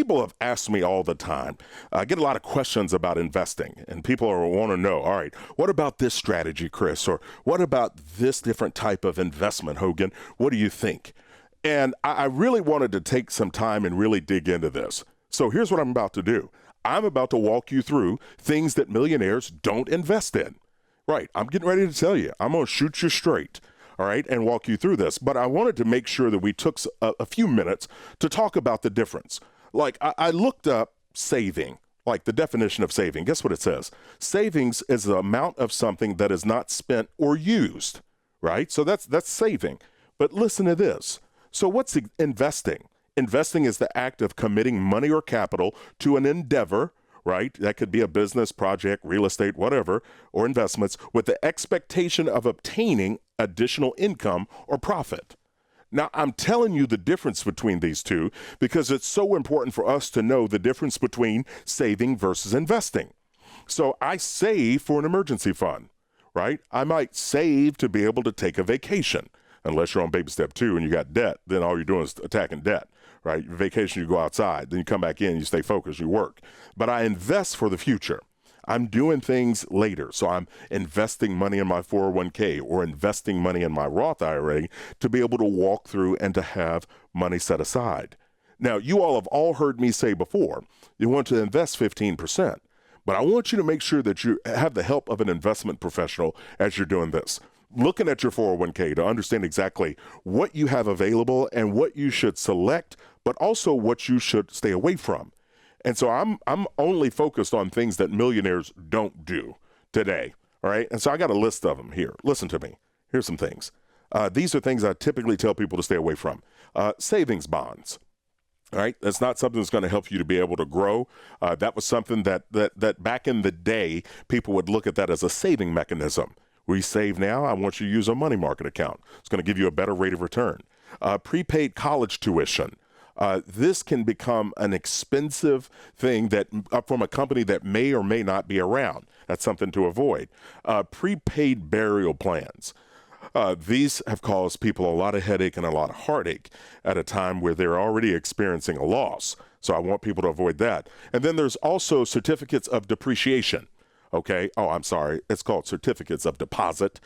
people have asked me all the time. I get a lot of questions about investing, and people want to know, all right, what about this strategy, Chris? Or what about this different type of investment, Hogan? What do you think? And I really wanted to take some time and really dig into this. So here's what I'm about to do. I'm about to walk you through things that millionaires don't invest in. Right. I'm getting ready to tell you. I'm going to shoot you straight. All right. And walk you through this. But I wanted to make sure that we took a few minutes to talk about the difference. Like I looked up saving, like the definition of saving. Guess what it says? Savings is the amount of something that is not spent or used. Right. So that's saving. But listen to this. So what's investing? Investing is the act of committing money or capital to an endeavor, right? That could be a business, project, real estate, whatever, or investments with the expectation of obtaining additional income or profit. Now, I'm telling you the difference between these two because it's so important for us to know the difference between saving versus investing. So I save for an emergency fund, right? I might save to be able to take a vacation. Unless you're on baby step 2 and you got debt, then all you're doing is attacking debt, right? Vacation, you go outside, then you come back in, you stay focused, you work. But I invest for the future. I'm doing things later. So I'm investing money in my 401k or investing money in my Roth IRA to be able to walk through and to have money set aside. Now, you all have all heard me say before, you want to invest 15%. But I want you to make sure that you have the help of an investment professional as you're doing this. Looking at your 401k to understand exactly what you have available and what you should select, but also what you should stay away from. And so I'm only focused on things that millionaires don't do today, all right? And so I got a list of them here. Listen to me. Here's some things. These are things I typically tell people to stay away from. Savings bonds. All right, that's not something that's going to help you to be able to grow. That was something that back in the day, people would look at that as a saving mechanism. We save now, I want you to use a money market account. It's going to give you a better rate of return. Prepaid college tuition. This can become an expensive thing that from a company that may or may not be around. That's something to avoid. Prepaid burial plans. These have caused people a lot of headache and a lot of heartache at a time where they're already experiencing a loss. So I want people to avoid that. And then there's also certificates of depreciation. Okay. Oh, I'm sorry. It's called certificates of deposit.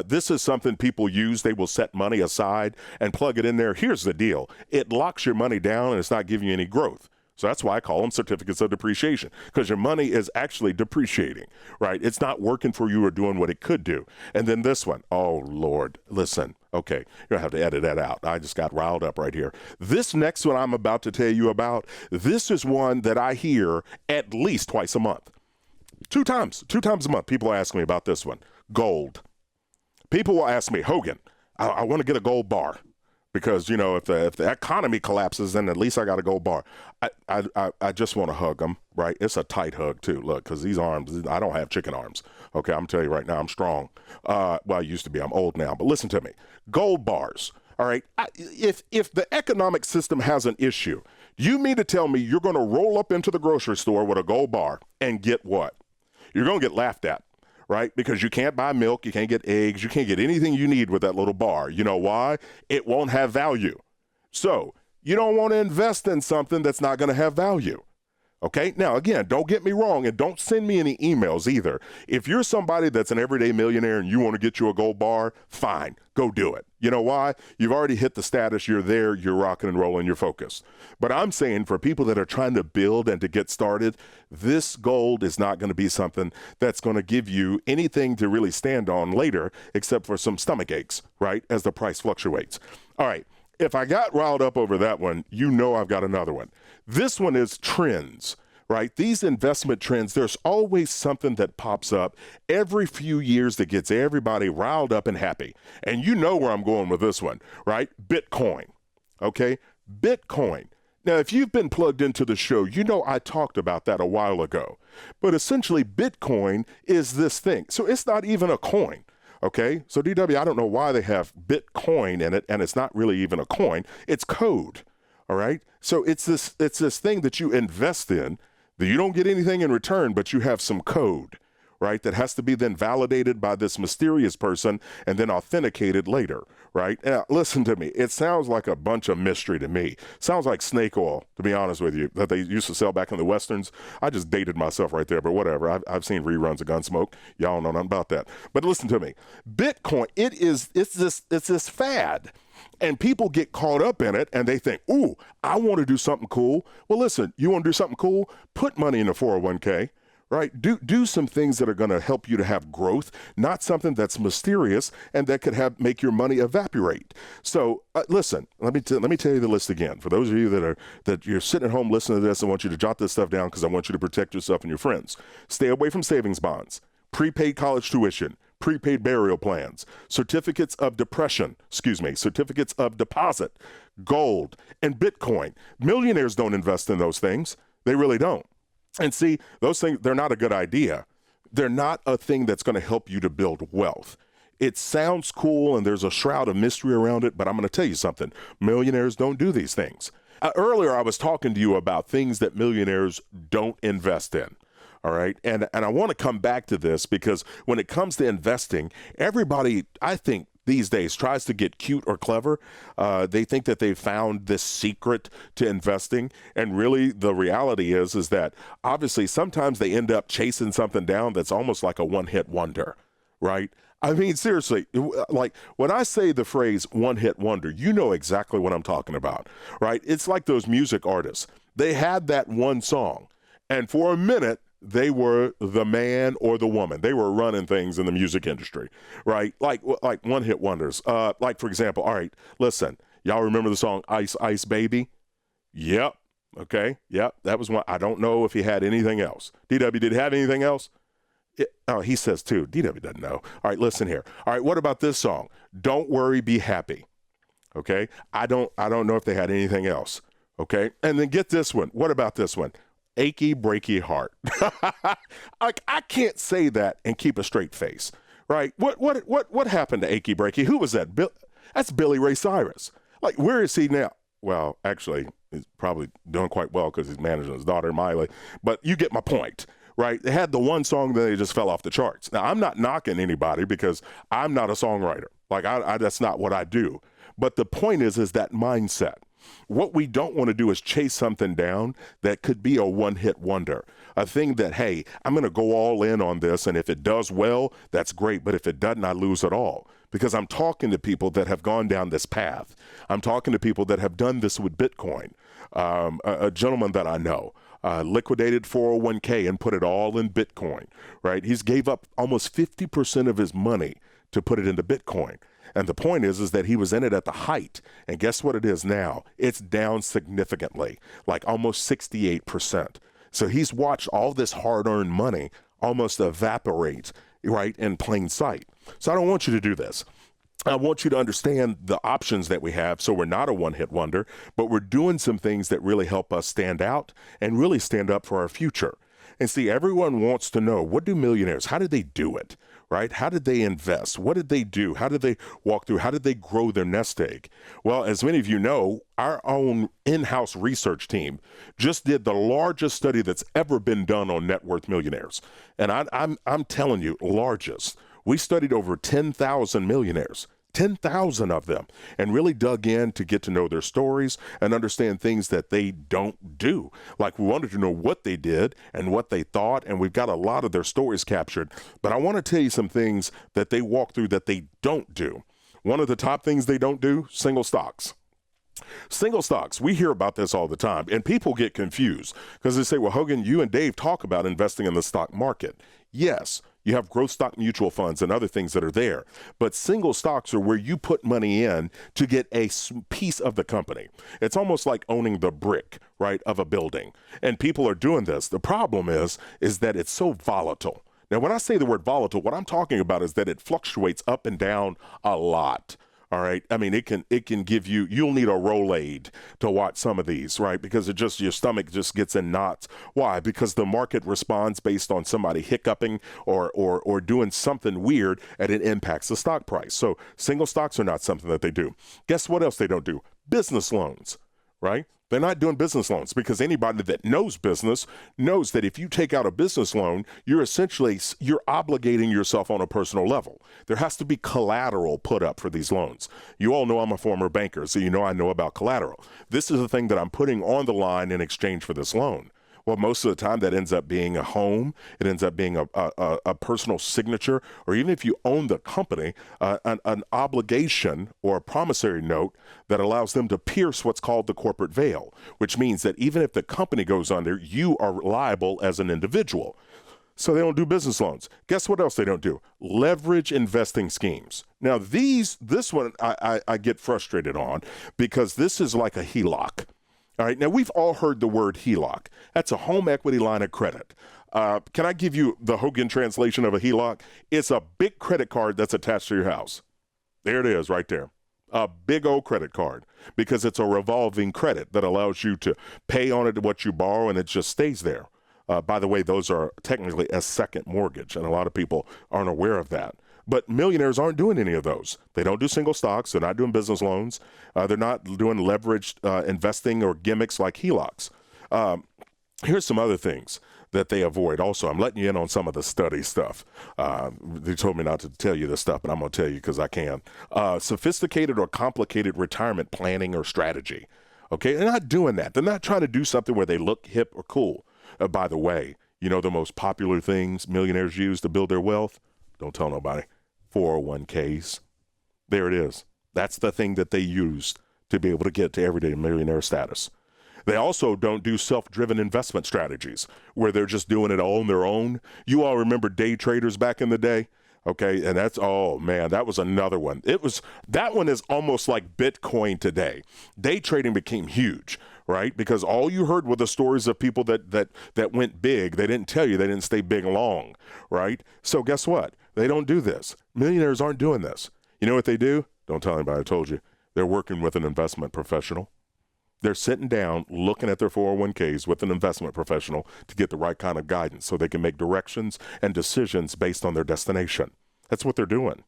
This is something people use. They will set money aside and plug it in there. Here's the deal. It locks your money down and it's not giving you any growth. So that's why I call them certificates of depreciation, because your money is actually depreciating, right? It's not working for you or doing what it could do. And then this one, oh, Lord, listen. Okay, you're going to have to edit that out. I just got riled up right here. This next one I'm about to tell you about, this is one that I hear at least twice a month. Two times a month, people ask me about this one. Gold. People will ask me, Hogan, I want to get a gold bar because, you know, if the economy collapses, then at least I got a gold bar. I just want to hug them, right? It's a tight hug, too. Look, because these arms, I don't have chicken arms. Okay, I'm telling you right now, I'm strong. Well, I used to be. I'm old now. But listen to me. Gold bars, all right? If the economic system has an issue, you mean to tell me you're going to roll up into the grocery store with a gold bar and get what? You're going to get laughed at, right? Because you can't buy milk, you can't get eggs, you can't get anything you need with that little bar. You know why? It won't have value. So you don't want to invest in something that's not going to have value. Okay? Now, again, don't get me wrong, and don't send me any emails either. If you're somebody that's an everyday millionaire and you want to get you a gold bar, fine, go do it. You know why? You've already hit the status, you're there, you're rocking and rolling, you're focused. But I'm saying for people that are trying to build and to get started, this gold is not going to be something that's going to give you anything to really stand on later, except for some stomach aches, right, as the price fluctuates. All right. If I got riled up over that one, you know I've got another one. This one is trends, right? These investment trends, there's always something that pops up every few years that gets everybody riled up and happy. And you know where I'm going with this one, right? Bitcoin, okay? Bitcoin. Now, if you've been plugged into the show, you know I talked about that a while ago. But essentially, Bitcoin is this thing. So it's not even a coin. Okay, so DW, I don't know why they have Bitcoin in it, and it's not really even a coin. It's code, all right? So it's this thing that you invest in that you don't get anything in return, but you have some code, right? That has to be then validated by this mysterious person and then authenticated later, right? Now, listen to me. It sounds like a bunch of mystery to me. Sounds like snake oil, to be honest with you, that they used to sell back in the Westerns. I just dated myself right there, but whatever. I've seen reruns of Gunsmoke. Y'all know nothing about that. But listen to me. Bitcoin, it's this fad. And people get caught up in it and they think, ooh, I want to do something cool. Well, listen, you want to do something cool? Put money in a 401k, right? Do some things that are going to help you to have growth, not something that's mysterious and that could make your money evaporate. So listen, let me tell you the list again. For those of you that you're sitting at home listening to this, I want you to jot this stuff down because I want you to protect yourself and your friends. Stay away from savings bonds, prepaid college tuition, prepaid burial plans, certificates of deposit, gold, and Bitcoin. Millionaires don't invest in those things. They really don't. And see, those things, they're not a good idea. They're not a thing that's going to help you to build wealth. It sounds cool and there's a shroud of mystery around it, but I'm going to tell you something. Millionaires don't do these things. Earlier, I was talking to you about things that millionaires don't invest in. All right. And I want to come back to this because when it comes to investing, everybody, I think, these days tries to get cute or clever. They think that they've found this secret to investing. And really, the reality is that obviously sometimes they end up chasing something down that's almost like a one-hit wonder, right? I mean, seriously, like when I say the phrase one-hit wonder, you know exactly what I'm talking about, right? It's like those music artists. They had that one song, and for a minute, they were the man or the woman. They were running things in the music industry, right? Like one-hit wonders. Like, for example, all right, listen, y'all remember the song Ice Ice Baby? Yep. Okay. Yep. That was one. I don't know if he had anything else. DW, did he have anything else? He says too. DW doesn't know. All right, listen here. All right, what about this song? Don't Worry, Be Happy. Okay. I don't know if they had anything else. Okay. And then get this one. What about this one? Achy breaky heart. I can't say that and keep a straight face, right? What happened to achy breaky? Who was that? That's Billy Ray Cyrus. Like, where is he now? Well, actually, he's probably doing quite well because he's managing his daughter, Miley. But you get my point, right? They had the one song that they just fell off the charts. Now, I'm not knocking anybody because I'm not a songwriter. Like, that's not what I do. But the point is that mindset. What we don't want to do is chase something down that could be a one-hit wonder, a thing that, hey, I'm going to go all in on this, and if it does well, that's great, but if it doesn't, I lose it all. Because I'm talking to people that have gone down this path. I'm talking to people that have done this with Bitcoin. A gentleman that I know liquidated 401k and put it all in Bitcoin, right? He's gave up almost 50% of his money to put it into Bitcoin. And the point is that he was in it at the height. And guess what it is now? It's down significantly, like almost 68%. So he's watched all this hard-earned money almost evaporate, right, in plain sight. So I don't want you to do this. I want you to understand the options that we have so we're not a one-hit wonder, but we're doing some things that really help us stand out and really stand up for our future. And see, everyone wants to know, what do millionaires, how did they do it? Right? How did they invest? What did they do? How did they walk through? How did they grow their nest egg? Well, as many of you know, our own in-house research team just did the largest study that's ever been done on net worth millionaires. And I'm telling you, largest. We studied over 10,000 millionaires. 10,000 of them, and really dug in to get to know their stories and understand things that they don't do. Like, we wanted to know what they did and what they thought, and we've got a lot of their stories captured. But I want to tell you some things that they walk through that they don't do. One of the top things they don't do, single stocks. Single stocks, we hear about this all the time, and people get confused because they say, well, Hogan, you and Dave talk about investing in the stock market. Yes, you have growth stock mutual funds and other things that are there, but single stocks are where you put money in to get a piece of the company. It's almost like owning the brick, right, of a building, and people are doing this. The problem is that it's so volatile. Now, when I say the word volatile, what I'm talking about is that it fluctuates up and down a lot. All right. I mean, it can give you'll need a Rolade to watch some of these, right? Because your stomach just gets in knots. Why? Because the market responds based on somebody hiccuping or doing something weird, and it impacts the stock price. So single stocks are not something that they do. Guess what else they don't do? Business loans, right? They're not doing business loans because anybody that knows business knows that if you take out a business loan, you're obligating yourself on a personal level. There has to be collateral put up for these loans. You all know I'm a former banker, so you know I know about collateral. This is the thing that I'm putting on the line in exchange for this loan. Well, most of the time that ends up being a home. It ends up being a personal signature, or even if you own the company, an obligation or a promissory note that allows them to pierce what's called the corporate veil, which means that even if the company goes under, you are liable as an individual. So they don't do business loans. Guess what else they don't do? Leverage investing schemes. Now, this one I get frustrated on because this is like a HELOC. All right, now we've all heard the word HELOC. That's a home equity line of credit. Can I give you the Hogan translation of a HELOC? It's a big credit card that's attached to your house. There it is right there. A big old credit card because it's a revolving credit that allows you to pay on it what you borrow and it just stays there. By the way, those are technically a second mortgage, and a lot of people aren't aware of that. But millionaires aren't doing any of those. They don't do single stocks. They're not doing business loans. They're not doing leveraged investing or gimmicks like HELOCs. Here's some other things that they avoid. Also, I'm letting you in on some of the study stuff. They told me not to tell you this stuff, but I'm going to tell you because I can. Sophisticated or complicated retirement planning or strategy. Okay, they're not doing that. They're not trying to do something where they look hip or cool. By the way, you know the most popular things millionaires use to build their wealth? Don't tell nobody. 401ks. There it is. That's the thing that they use to be able to get to everyday millionaire status. They also don't do self-driven investment strategies where they're just doing it all on their own. You all remember day traders back in the day? Okay, and oh man, that was another one. That one is almost like Bitcoin today. Day trading became huge, right? Because all you heard were the stories of people that went big. They didn't tell you they didn't stay big long, right? So guess what? They don't do this. Millionaires aren't doing this. You know what they do? Don't tell anybody I told you. They're working with an investment professional. They're sitting down looking at their 401ks with an investment professional to get the right kind of guidance so they can make directions and decisions based on their destination. That's what they're doing.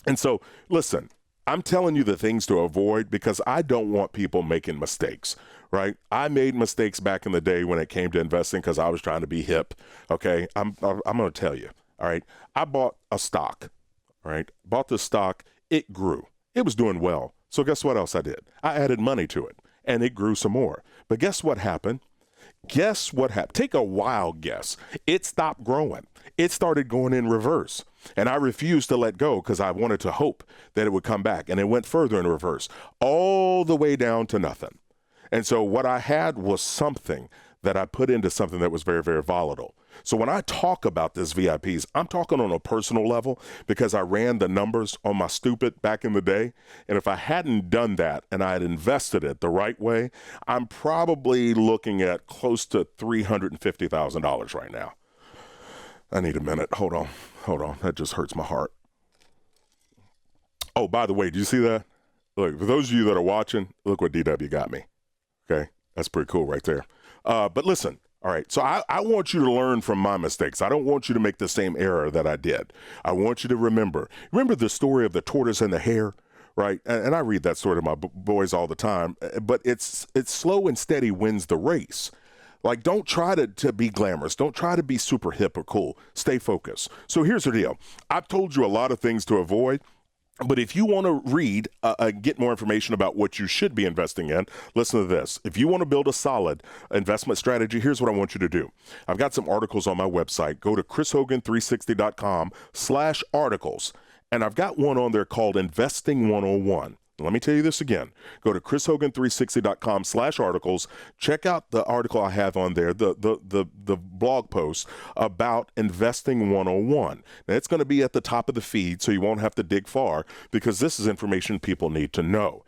And so, listen, I'm telling you the things to avoid because I don't want people making mistakes, right? I made mistakes back in the day when it came to investing because I was trying to be hip, okay? I'm going to tell you, all right? I bought a stock, all right? Bought the stock. It grew. It was doing well. So guess what else I did? I added money to it, and it grew some more. But guess what happened? Guess what happened? Take a wild guess. It stopped growing. It started going in reverse. And I refused to let go because I wanted to hope that it would come back. And it went further in reverse, all the way down to nothing. And so what I had was something that I put into something that was very, very volatile. So when I talk about this VIPs, I'm talking on a personal level because I ran the numbers on my stupid back in the day. And if I hadn't done that and I had invested it the right way, I'm probably looking at close to $350,000 right now. I need a minute. Hold on. That just hurts my heart. Oh, by the way, do you see that? Look, for those of you that are watching, look what DW got me. Okay. That's pretty cool right there. But listen, all right, so I want you to learn from my mistakes. I don't want you to make the same error that I did. I want you to remember the story of the tortoise and the hare, right? And I read that story to my boys all the time, but it's slow and steady wins the race. Like, don't try to be glamorous. Don't try to be super hip or cool. Stay focused. So here's the deal. I've told you a lot of things to avoid. But if you want to read, get more information about what you should be investing in, listen to this. If you want to build a solid investment strategy, here's what I want you to do. I've got some articles on my website. Go to chrishogan360.com/articles. And I've got one on there called Investing 101. Let me tell you this again. Go to chrishogan360.com/articles. Check out the article I have on there, the blog post about Investing 101. Now, it's going to be at the top of the feed, so you won't have to dig far because this is information people need to know.